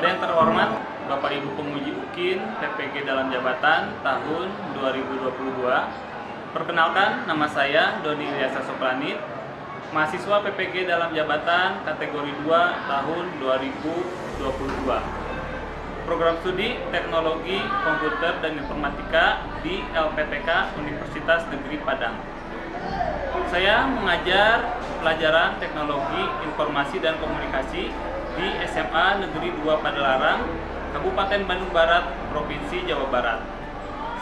Kepada yang terhormat Bapak Ibu Penguji UKIN PPG dalam jabatan tahun 2022. Perkenalkan, nama saya Doni Ilyasa Soplanit, mahasiswa PPG dalam jabatan kategori 2 tahun 2022. Program studi Teknologi Komputer dan Informatika di LPTK Universitas Negeri Padang. Saya mengajar pelajaran Teknologi Informasi dan Komunikasi di SMA Negeri 2 Padalarang, Kabupaten Bandung Barat, Provinsi Jawa Barat.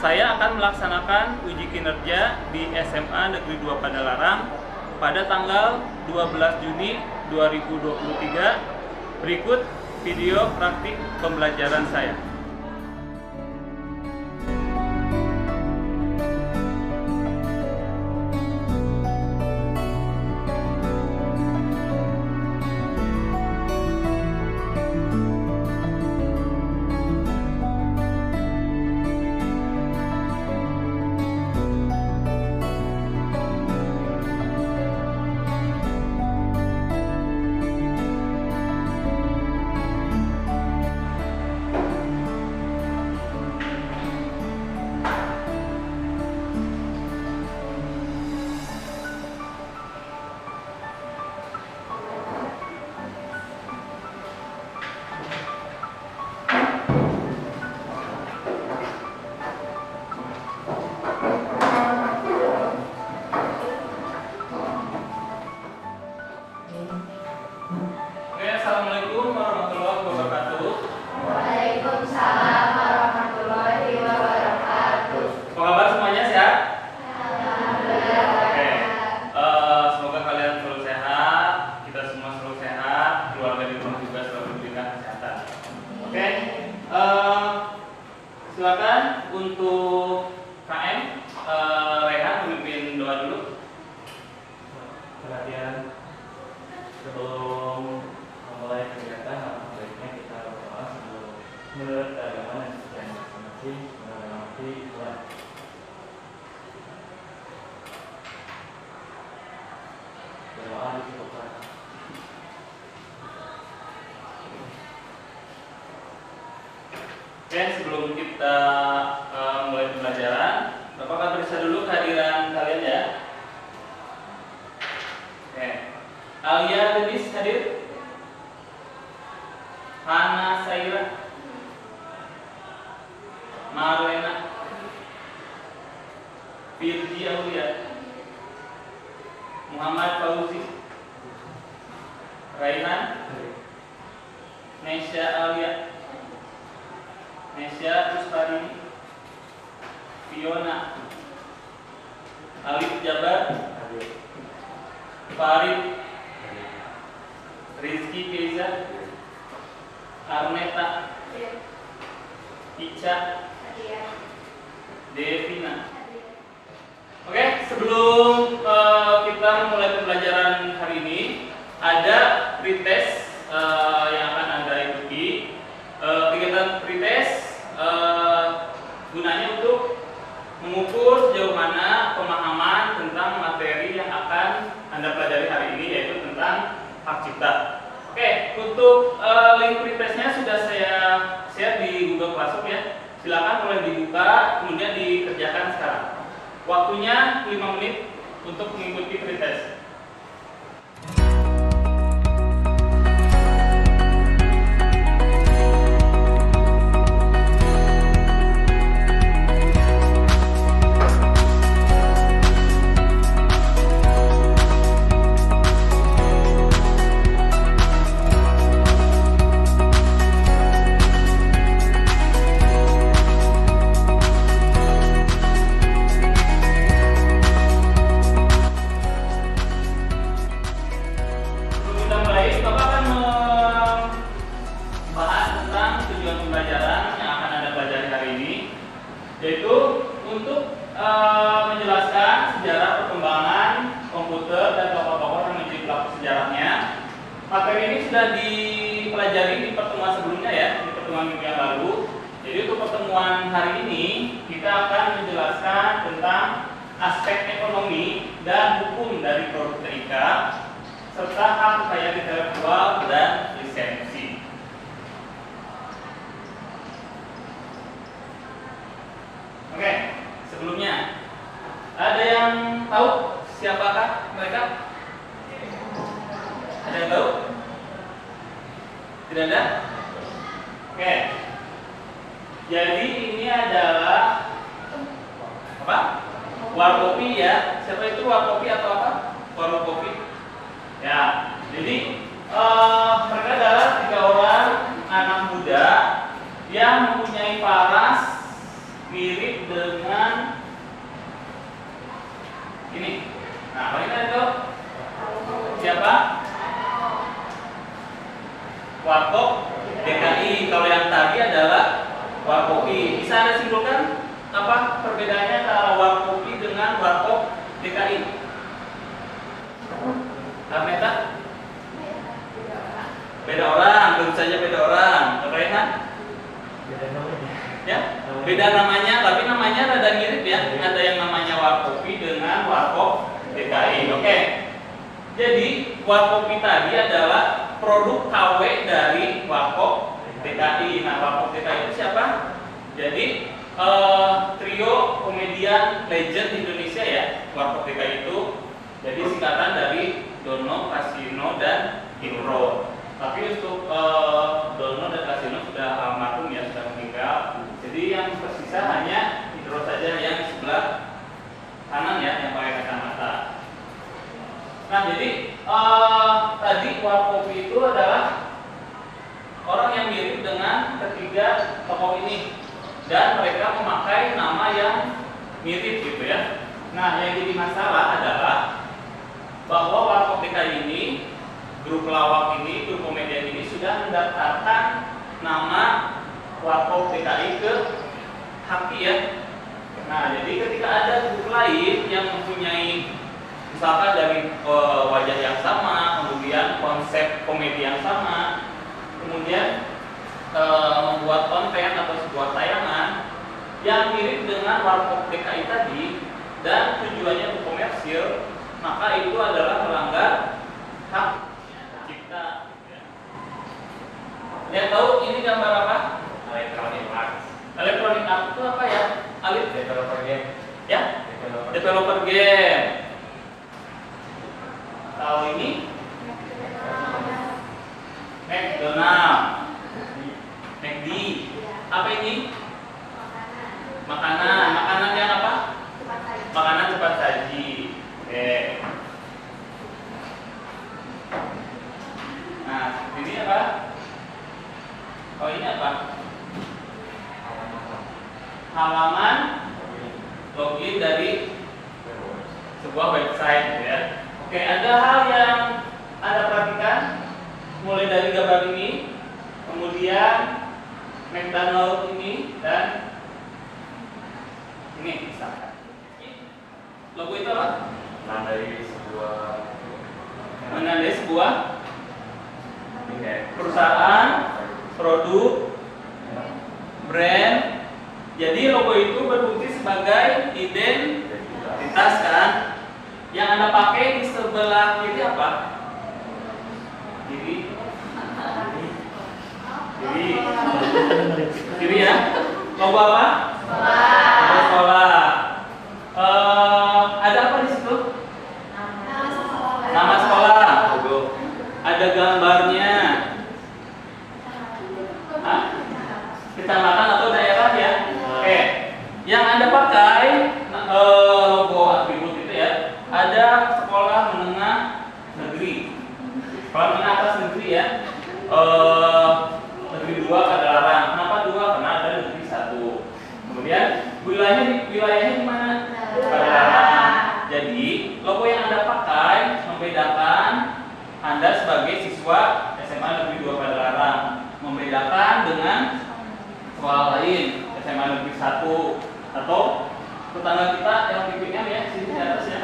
Saya akan melaksanakan uji kinerja di SMA Negeri 2 Padalarang pada tanggal 12 Juni 2023. Berikut video praktik pembelajaran saya. Assalamualaikum warahmatullahi wabarakatuh. Waalaikumsalam warahmatullahi wabarakatuh. Apa kabar semuanya, sehat? Alhamdulillah. Oke. Semoga kalian selalu sehat, kita semua selalu sehat, keluarga di rumah juga selalu diberikan kesehatan. Oke. Silakan untuk KM Rehan memimpin doa dulu. Perhatian, sebelum memulai kegiatan, alangkah baiknya kita berdoa sebelum menurut agama dan sekian masing-masing menghormati Tuhan. Berdoa dicukupkan. Oke, sebelum kita mulai pembelajaran, Bapak akan periksa dulu kehadiran kalian ya. Oke. Alia Denis hadir. Hana Saira, Marlena, Firji Aulia, Muhammad Fauzi, Raihan, Nesya Alia, Nesya Ustarini, Fiona, Alif Jabar, Farid, Rizky Keiza, Arneta, Ica, Devina. Oke, sebelum kita memulai pembelajaran hari ini, ada pretest yang akan Anda ikuti. Kegiatan pretest gunanya untuk mengukur sejauh mana pemahaman tentang materi yang akan Anda pelajari hari ini, yaitu tentang hak cipta. Oke, untuk link pretestnya sudah saya share di Google Classroom ya. Silakan boleh dibuka, kemudian dikerjakan sekarang. Waktunya 5 menit untuk mengikuti pretest. Yaitu untuk menjelaskan sejarah perkembangan komputer dan tokoh-tokoh yang menjadi pelaku sejarahnya. Materi ini sudah dipelajari di pertemuan sebelumnya ya, di pertemuan minggu yang lalu. Jadi untuk pertemuan hari ini kita akan menjelaskan tentang aspek ekonomi dan hukum dari produk TIK serta hak kekayaan intelektual dan lisensi. tahu siapakah mereka? Ada yang tahu? Tidak ada? Oke. Jadi ini adalah apa? Warkopi ya. Siapa itu warkopi atau apa? Warung kopi. Ya. Jadi mereka adalah 3 orang anak muda yang mempunyai paras mirip dengan ini. Nah, apa ini itu? Siapa? Warkop DKI. Kalau yang tadi adalah warkopi. Bisa Anda simpulkan apa perbedaannya antara warkopi dengan warkop DKI? Arneta? Beda orang, tentu saja beda orang. Rehan? Beda namanya. Ya, beda namanya, tapi namanya rada mirip ya. Ada yang namanya warkopi dengan warkop DKI. Oke. Jadi warkopi tadi adalah produk KW dari warkop DKI. Nah, warkop DKI itu siapa? Jadi trio komedian legend Indonesia ya, warkop DKI itu. Jadi singkatan dari Dono, Kasino, dan Indro. Tapi untuk Dono dan Kasino sudah almarhum ya, sudah meninggal. Jadi yang tersisa hanya Indro saja yang di sebelah kanan ya, yang pakai kacamata. Nah, jadi tadi warkopi itu adalah orang yang mirip dengan ketiga tokoh ini, dan mereka memakai nama yang mirip gitu ya. Nah, yang jadi masalah adalah bahwa warkop DKI ini, grup lawak ini, grup komedian ini sudah mendaftarkan nama warkop DKI ke HAKI ya. Nah, jadi ketika ada grup lain yang mempunyai misalkan dari wajah yang sama, kemudian konsep komedi yang sama, kemudian membuat konten atau sebuah tayangan yang mirip dengan warkop DKI tadi dan tujuannya untuk komersil, maka itu adalah melanggar hak cipta. Yang tahu ini gambar apa? Electronic Arts. Electronic Art itu apa ya? Alif? Developer game. Ya? Developer game. Tahu ini? McDonald, McD. Apa ini? Makanan. Makanan yang apa? Makanan cepat saji. Oke. Nah, ini apa? Oh, ini apa? Halaman login dari sebuah website ya. Oke, ada hal yang Anda perhatikan mulai dari gambar ini, kemudian McDonald ini, dan ini misalkan. Logo itu apa? Menandai sebuah perusahaan, produk, brand. Jadi logo itu berfungsi sebagai identitas kan. Yang Anda pakai di sebelah kiri apa? Kiri ya. Logo apa? Logo sekolah. Ada apa di situ? Nama sekolah. Ada gambarnya. Hah? Kecamatan atau daerah ya? Oke. Yang Anda pakai logo atribut itu ya. Ada sekolah menengah negeri. Sekolah menengah atas negeri ya. Negeri 2 Padalarang. Kenapa 2? Karena ada negeri 1. Kemudian wilayahnya di mana? Padalarang. Jadi logo yang Anda pakai membedakan Anda sebagai siswa SMA Negeri 2 Padalarang, membedakan dengan sekolah lain SMA Negeri 1 atau tetangga kita yang PPM ya, sini di atas ya,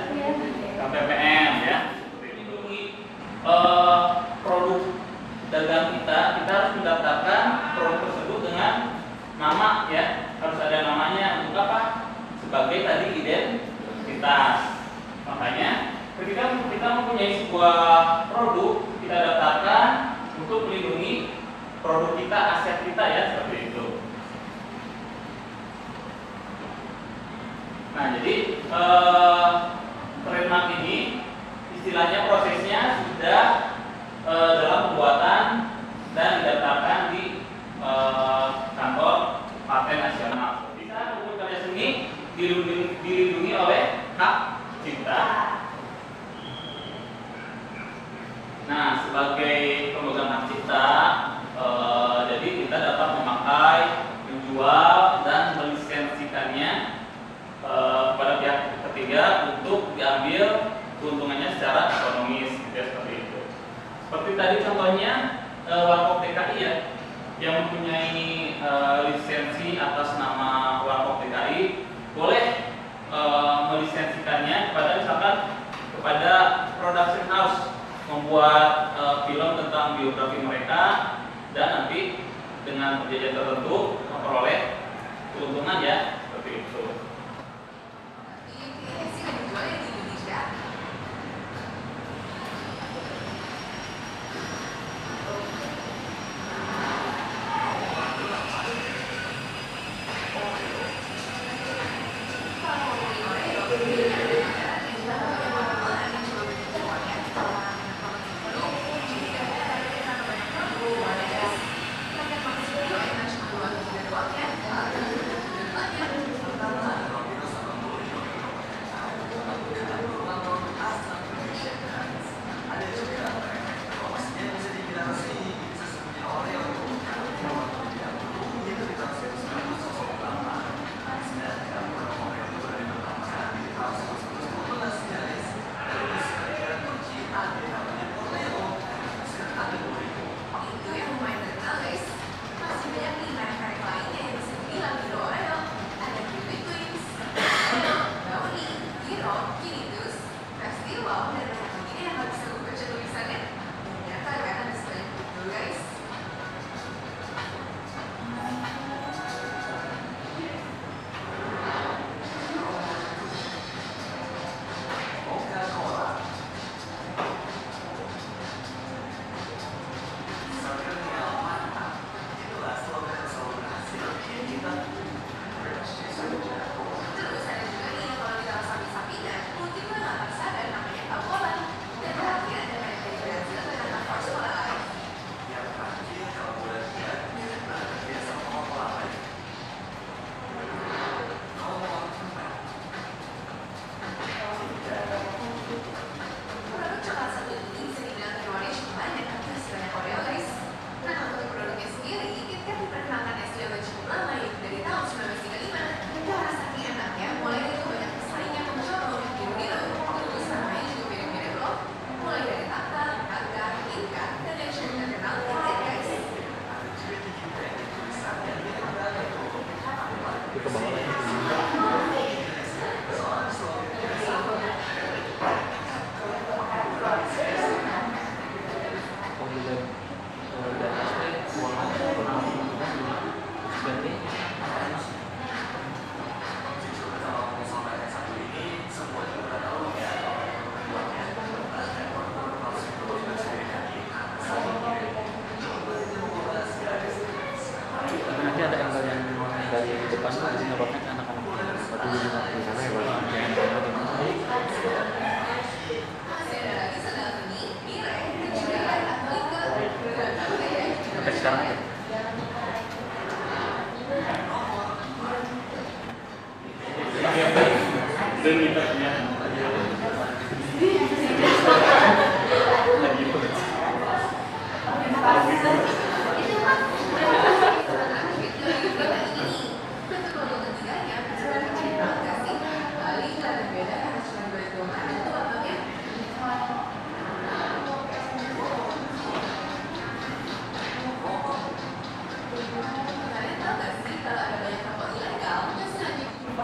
KPPM ya. Lindungi produk dagang kita harus mendaftarkan produk tersebut dengan nama ya, harus ada namanya untuk apa? Sebagai tadi identitas. Makanya ketika kita mempunyai sebuah produk, kita daftarkan untuk melindungi produk kita, aset kita ya, seperti itu. Nah, jadi genap ini istilahnya prosesnya sudah dalam pembuatan dan didaftarkan di kantor paten nasional. Bisa buku karya seni dilindungi oleh hak cipta. Nah, sebagai pemegang hak cipta, jadi kita dapat memakai, menjual, dan melisensikannya kepada pihak ketiga untuk diambil keuntungannya secara ekonomis, gitu ya, seperti itu. Seperti tadi contohnya Warkop DKI ya, yang mempunyai lisensi atas nama Warkop DKI boleh melisensikannya kepada misalkan kepada production house membuat film tentang biografi mereka dan nanti dengan perjanjian tertentu memperoleh keuntungan ya, seperti itu.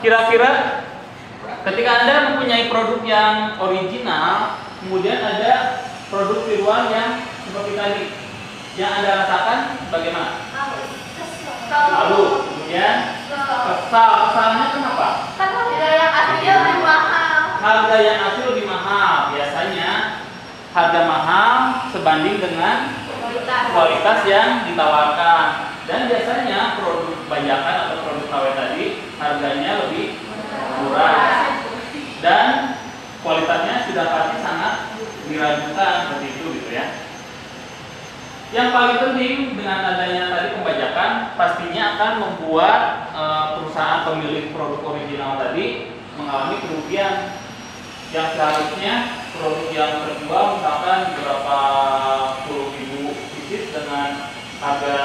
Kira-kira ketika Anda mempunyai produk yang original, kemudian ada produk tiruan yang seperti tadi, yang Anda rasakan bagaimana? Lalu, kemudian kesal. Kesalnya kenapa? Kan harga yang aslinya lebih mahal. Harga yang asli lebih mahal. Biasanya harga mahal sebanding dengan kualitas yang ditawarkan. Dan biasanya produk bajakan atau produk KW tadi harganya lebih murah dan kualitasnya Yang paling penting dengan adanya tadi pembajakan, pastinya akan membuat perusahaan pemilik produk original tadi mengalami kerugian yang seharusnya produk yang terjual misalkan beberapa puluh ribu pieces dengan harga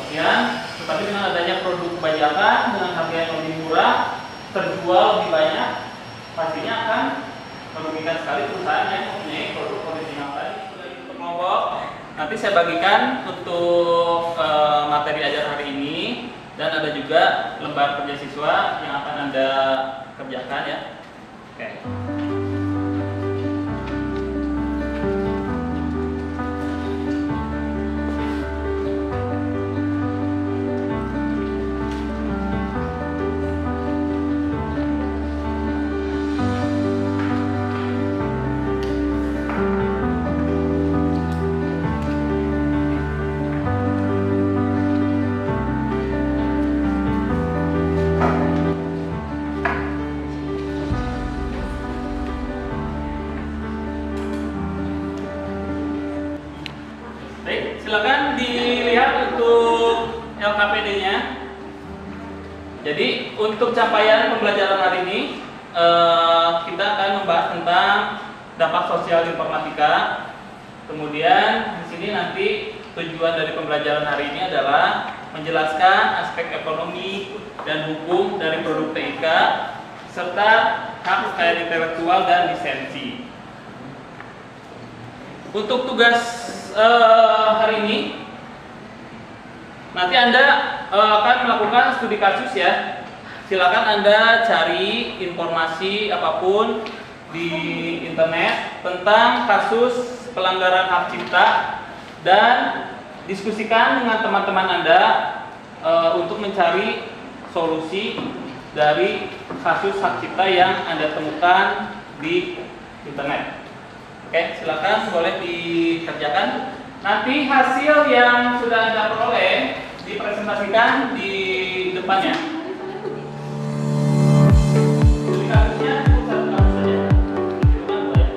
sekian, tetapi dengan adanya produk pembajakan dengan harga yang lebih murah terjual lebih banyak, pastinya akan merugikan sekali perusahaan yang mempunyai produk original tadi. Kelompok nanti saya bagikan untuk materi ajar hari ini, dan ada juga lembar kerja siswa yang akan Anda kerjakan ya. Oke. Baik, silakan dilihat untuk LKPD-nya. Jadi untuk capaian pembelajaran hari ini kita akan membahas tentang dampak sosial informatika. Kemudian di sini nanti tujuan dari pembelajaran hari ini adalah menjelaskan aspek ekonomi dan hukum dari produk TIK serta hak kekayaan intelektual dan lisensi. Untuk tugas hari ini nanti Anda akan melakukan studi kasus ya. Silakan Anda cari informasi apapun di internet tentang kasus pelanggaran hak cipta dan diskusikan dengan teman-teman Anda untuk mencari solusi dari kasus hak cipta yang Anda temukan di internet. Oke, silakan boleh dikerjakan. Nanti hasil yang sudah Anda peroleh dipresentasikan di depannya. Studi kasusnya cukup satu kasus saja. Itu kan boleh.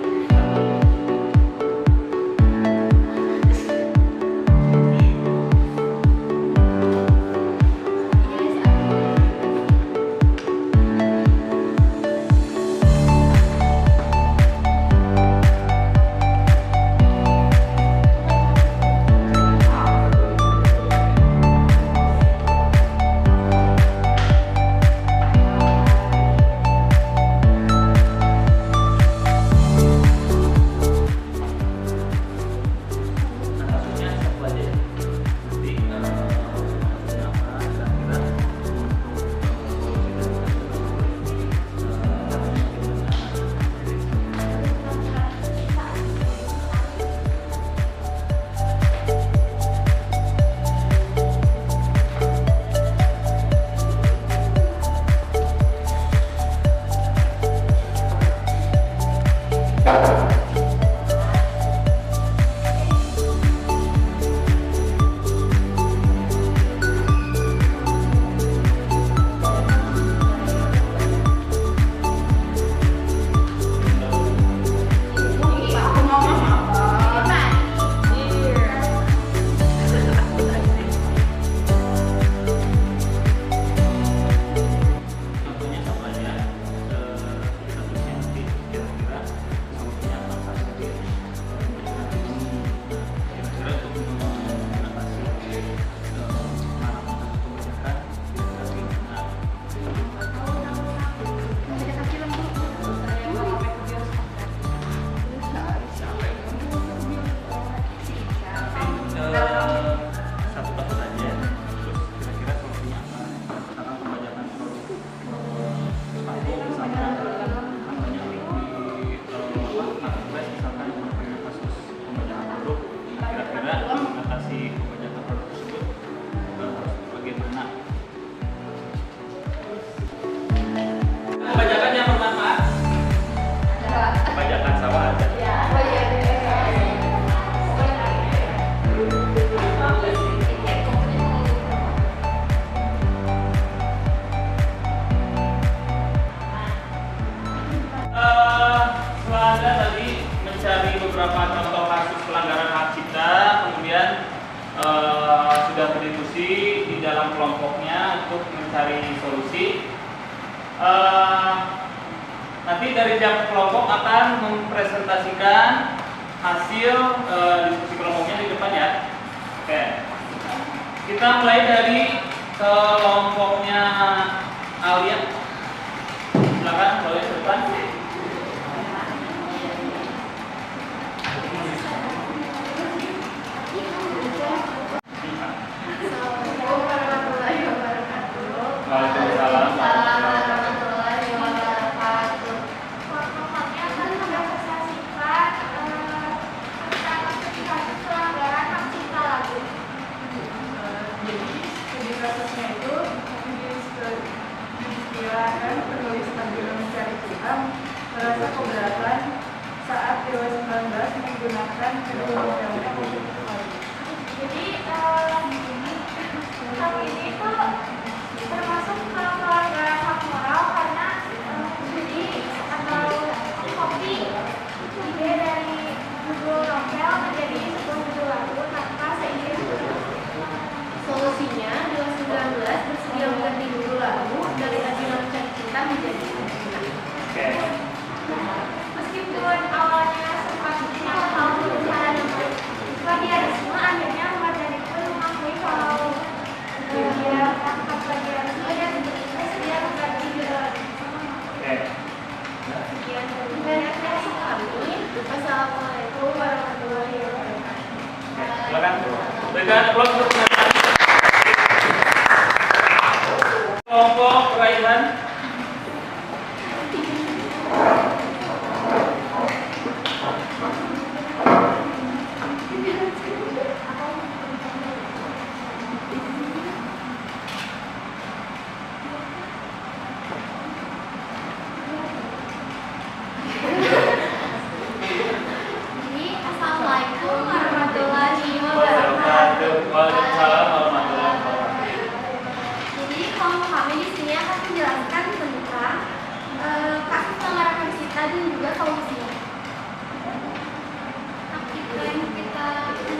beberapa contoh kasus pelanggaran hak cipta, mencari solusi. Nanti dari tiap kelompok akan mempresentasikan hasil diskusi kelompoknya di depan ya. Oke. Kita mulai dari kelompoknya Alia. Silakan mulai ke depan. Assalamualaikum warahmatullahi wabarakatuh. Waalaikumsalam. Warahmatullahi wabarakatuh. Kelompoknya akan mengapresiasikan tentang pelanggaran hak cipta lagu. Jadi studi kasusnya itu diistilahkan penulis Nabila Mencari Tuhan merasa keberatan saat Dewa 19 menggunakan kedua undang-undang untuk kembali. Jadi hal ini tuh termasuk pelanggaran hak moral karena judi atau kopi ide dari judul novel menjadi sebuah judul lagu tanpa seizin. Solusinya, Dewa 19 bersedia mengganti judul lagu dari Nabila Mencari Cinta menjadi Oke. meskipun awalnya sempat hal berusaha dengan plagiarisme, akhirnya Mardani pun mengakui kalau dia melakukan plagiarisme dan bersedia mengganti judul lagu. Oke. Sekian dari akhir kami. Wassalamualaikum warahmatullahi wabarakatuh. Silakan. Berikan aplaus untuk kelompok Raihan. Jadi, assalamualaikum warahmatullahi wabarakatuh. Waalaikumsalam warahmatullahi wabarakatuh. Jadi kelompok kami di sini akan menjelaskan tentang kasus pelanggaran hak cipta dan juga solusinya. Hak cipta yang kita cari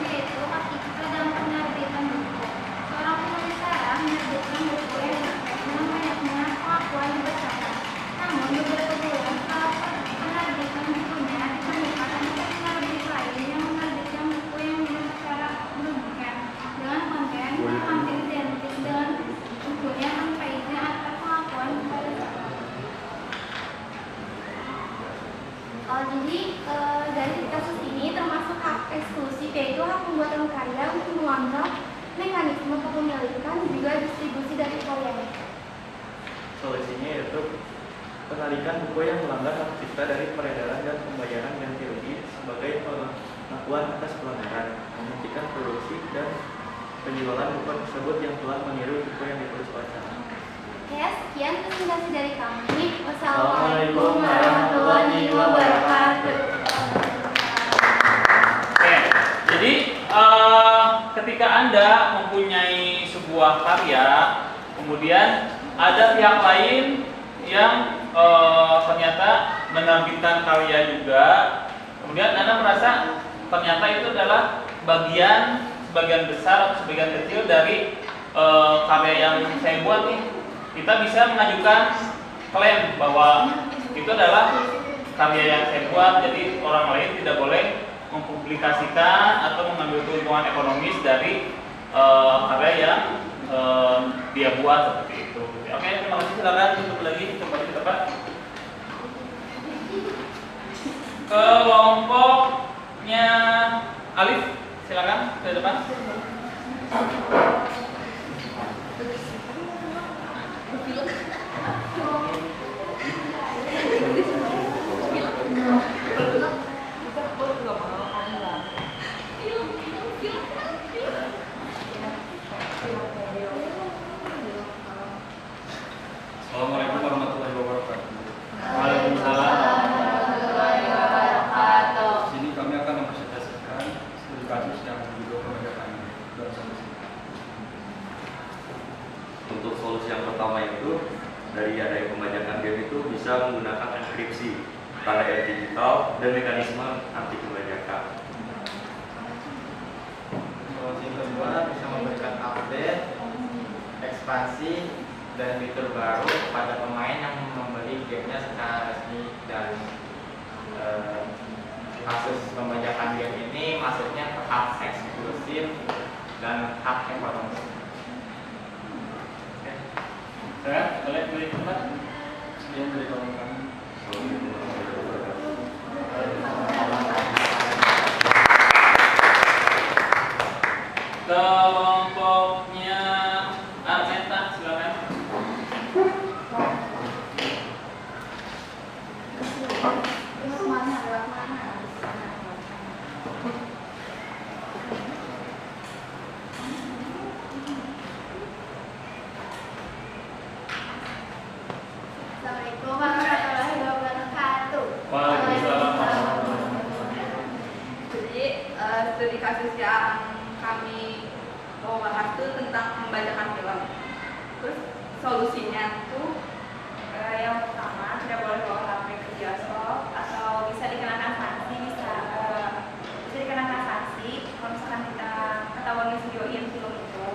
yaitu hak cipta dalam penerbitan buku. Seorang penulis sarah menerbitkan buku yang terkait dengan banyaknya pengakuan dibacakan. Namun beberapa bulan setelah penerbitan bukunya ditemukan ada penerbit lain yang menerbitkan buku yang dibuat secara merugikan dengan konten yang hampir identik dengan bukunya tanpa izin atau pengakuan kepada siapa. Jadi dari kasus ini termasuk hak eksklusif, yaitu hak pembuatan karya untuk mengontrol mekanisme kepemilikan juga distribusi dari karya. Solusinya yaitu penarikan buku yang melanggar hak cipta dari peredaran dan pembayaran ganti rugi sebagai pengakuan atas pelanggaran, menghentikan produksi dan penjualan buku tersebut yang telah meniru buku yang ditulis wacana. Oke, sekian presentasi dari kami. Wassalamualaikum warahmatullahi wabarakatuh. Oke, jadi ketika Anda mempunyai sebuah karya, kemudian ada pihak lain yang ternyata menerbitkan karya juga, kemudian Anda merasa ternyata itu adalah sebagian besar atau sebagian kecil dari karya yang saya buat nih, kita bisa mengajukan klaim bahwa itu adalah karya yang saya buat, jadi orang lain tidak boleh mempublikasikan atau mengambil keuntungan ekonomis dari karya yang dia buat seperti itu. Oke, terima kasih. Silakan tutup lagi, kembali ke tempat. Kelompoknya Alif, silakan ke depan. Assalamualaikum warahmatullahi wabarakatuh. Waalaikumsalam. Warahmatullahi wabarakatuh. Di sini kami akan mempresentasikan studi kasus yang berjudul pembajakan dan solusi. Untuk solusi yang pertama itu dari adanya pembajakan game itu bisa menggunakan enkripsi, tanda air digital, dan mekanisme anti pembajakan. Solusi kedua bisa memberikan update ekspansi dan fitur baru kepada pemain yang membeli gamenya secara resmi. Dan kasus pembajakan game ini maksudnya ke hak eksklusif dan hak ekonomi. Saya boleh beri tempat. Sekian dari kawan kami. Kelompoknya Armenta, silakan. Lewat mana? Lewat mana? Assalamualaikum warahmatullahi wabarakatuh. Waalaikumsalam. Jadi studi kasus yang kami mau bahas itu tentang pembajakan film. Terus solusinya tuh yang pertama tidak boleh bawa HP ke bioskop atau bisa dikenakan sanksi, bisa dikenakan sanksi kalau misalkan kita ketahuan nge-videoin film itu.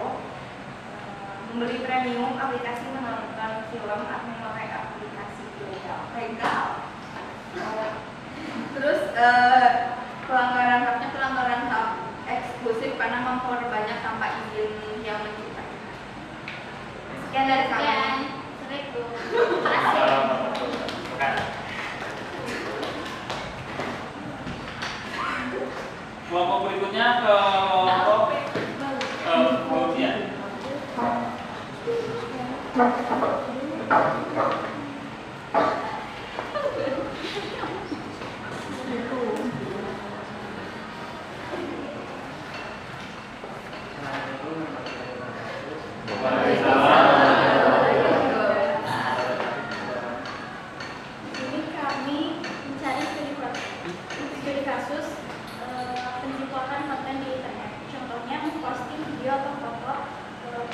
Membeli premium aplikasi menonton film atau memakai aplikasi legal. Terus pelanggaran haknya pelanggaran hak eksklusif karena memperbanyak tanpa izin yang menciptakan. Sekian dari kami. Assalamualaikum. Kelompok berikutnya kelompok Fauziah. Ini kami mencari studi kasus penciptaan konten di internet. Contohnya memposting video atau foto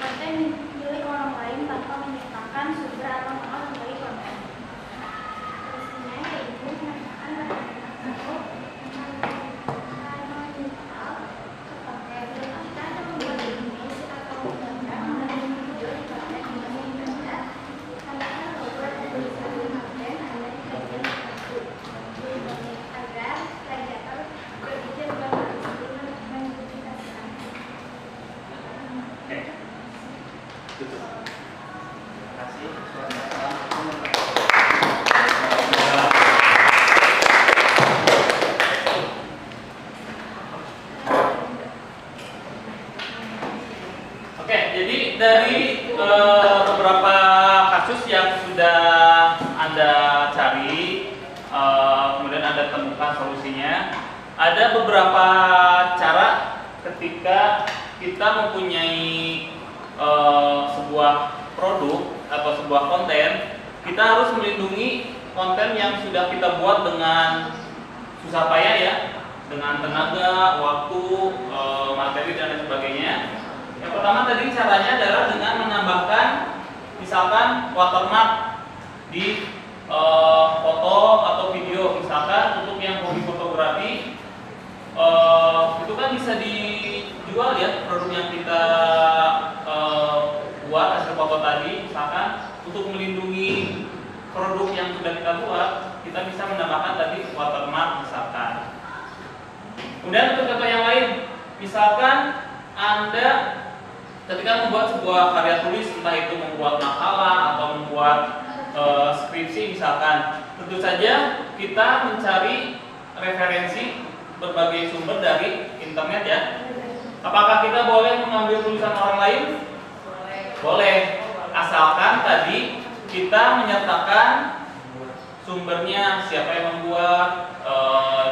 konten milik orang lain tanpa menyertakan sumber atau nama pemilik konten. Isinya yaitu menyertakan data kita ada membuat image atau gambar mengenai video di konten di internet. Tambahkan logo dan tulisan konten ada di bagian tersebut agar plagiator berpikir bahwa itu mengidentifikasikan. Oke. Terima kasih. Oke, jadi dari beberapa kasus yang sudah Anda cari, kemudian Anda temukan solusinya, ada beberapa cara ketika kita mempunyai sebuah produk atau sebuah konten, kita harus melindungi konten yang sudah kita buat dengan susah payah ya, dengan tenaga, waktu, materi dan lain sebagainya. Yang pertama tadi caranya adalah dengan menambahkan misalkan watermark di foto atau video. Misalkan untuk yang hobi fotografi, itu kan bisa dijual ya produk yang kita buat hasil foto tadi. Misalkan untuk melindungi produk yang sudah kita buat, kita bisa menambahkan tadi watermark misalkan. Kemudian untuk contoh yang lain, misalkan Anda ketika membuat sebuah karya tulis, entah itu membuat makalah atau membuat skripsi misalkan, tentu saja kita mencari referensi berbagai sumber dari internet ya. Apakah kita boleh mengambil tulisan orang lain? Boleh, asalkan tadi kita menyertakan sumbernya, siapa yang membuat,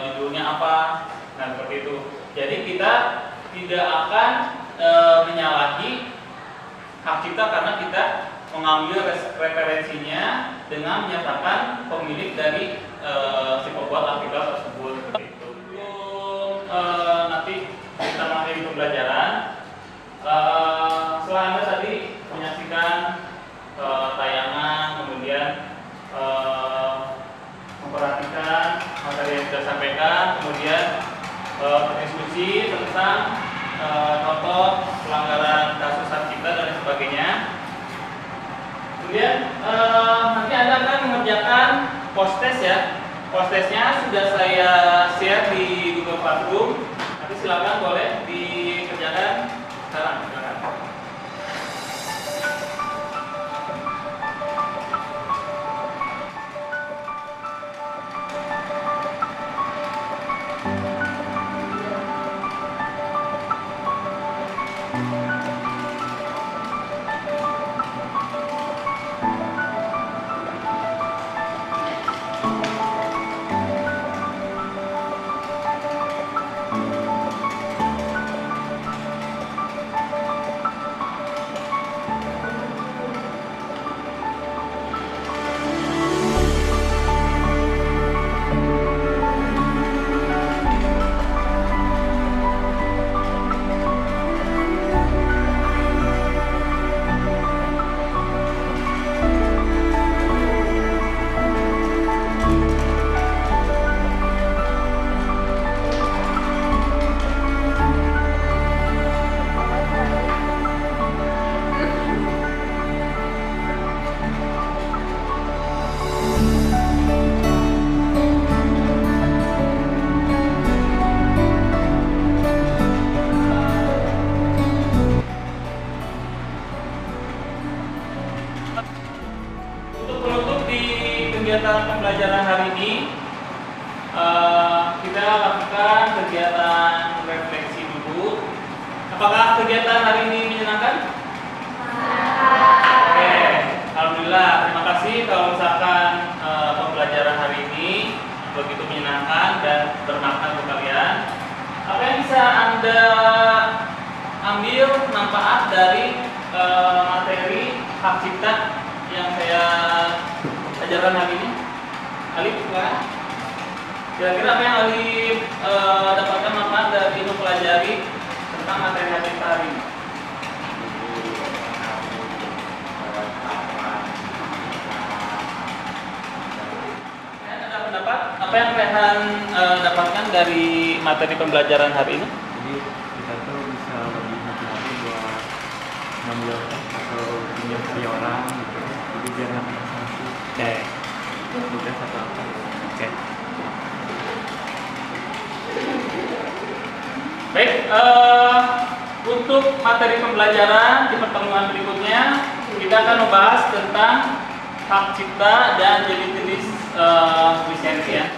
judulnya apa, nah seperti itu. Jadi kita tidak akan menyalahi hak kita karena kita mengambil referensinya dengan menyatakan pemilik dari si pembuat artikel tersebut. Sebelum nanti kita mengakhiri pembelajaran, setelah Anda tadi menyaksikan tayangan, kemudian memperhatikan materi yang sudah sampaikan, kemudian berdiskusi tentang contoh pelanggaran kasus hak cipta dan lain sebagainya. Kemudian nanti Anda akan mengerjakan post-test ya. Post-testnya sudah saya share di Google Classroom. Nanti silakan boleh dikerjakan sekarang. Silakan. Untuk penutup di kegiatan pembelajaran hari ini, kita lakukan kegiatan refleksi dulu. Apakah kegiatan hari ini menyenangkan? Oke, alhamdulillah. Terima kasih kalau misalkan pembelajaran hari ini begitu menyenangkan dan bermakna untuk kalian. Apa yang bisa Anda ambil manfaat dari materi hak cipta yang saya ajarkan hari ini? Alif, silakan. Kira-kira apa yang Alif dapatkan manfaat dari mempelajari tentang materi hak cipta hari ini? Ada pendapat? Apa yang Rehan dapatkan dari materi pembelajaran hari ini? Jadi kita tuh bisa lebih motivasi buat ngambil atau pinjam dari orang gitu. Jadi biar nggak transaksi. Oke. Udah satu apa? Oke. Baik, untuk materi pembelajaran di pertemuan berikutnya kita akan membahas tentang hak cipta dan jenis-jenis lisensi ya.